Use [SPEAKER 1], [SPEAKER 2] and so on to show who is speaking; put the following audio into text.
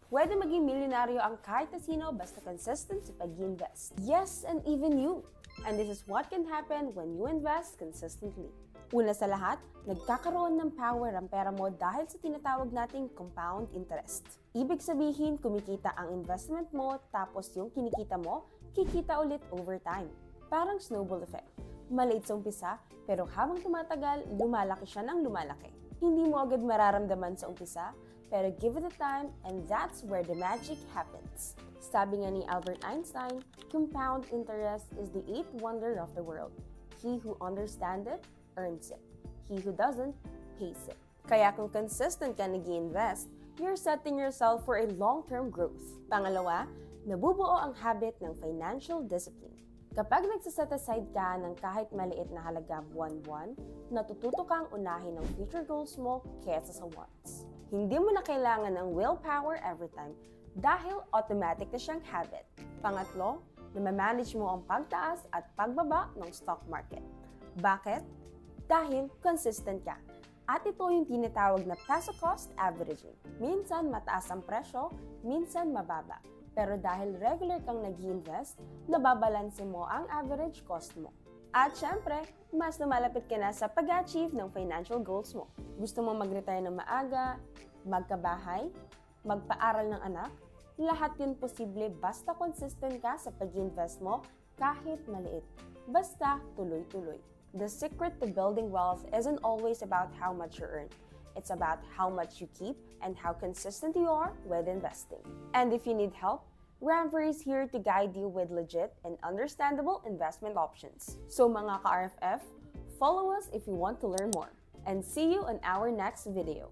[SPEAKER 1] Pwede maging milyonaryo ang kahit na sino basta consistent sa pag-invest. Yes, and even you. And this is what can happen when you invest consistently. Una sa lahat, nagkakaroon ng power ang pera mo dahil sa tinatawag nating compound interest. Ibig sabihin, kumikita ang investment mo tapos yung kinikita mo, kikita ulit over time. Parang snowball effect. Maliit sa umpisa, pero habang tumatagal, lumalaki siya ng lumalaki. Hindi mo agad mararamdaman sa umpisa, pero give it a time and that's where the magic happens. Sabi nga ni Albert Einstein, compound interest is the eighth wonder of the world. He who understands it, earns it. He who doesn't, pays it. Kaya kung consistent ka nag-i-invest, you're setting yourself for a long-term growth. Pangalawa, nabubuo ang habit ng financial discipline. Kapag nagsaset aside ka ng kahit maliit na halaga buwan-buwan, natututo kang unahin ang future goals mo kesa sa wants. Hindi mo na kailangan ng willpower every time dahil automatic na siyang habit. Pangatlo, namamanage mo ang pagtaas at pagbaba ng stock market. Bakit? Dahil consistent ka. At ito yung tinatawag na peso cost averaging. Minsan mataas ang presyo, minsan mababa. Pero dahil regular kang nag-invest, nababalanse mo ang average cost mo. At syempre, mas lumalapit ka na sa pag-achieve ng financial goals mo. Gusto mo mag-retire ng maaga, magkabahay, magpaaral ng anak, lahat yun posible basta consistent ka sa pag-invest mo kahit maliit. Basta tuloy-tuloy. The secret to building wealth isn't always about how much you earn. It's about how much you keep and how consistent you are with investing. And if you need help, Ramver is here to guide you with legit and understandable investment options. So mga ka-RFF, follow us if you want to learn more. And see you in our next video.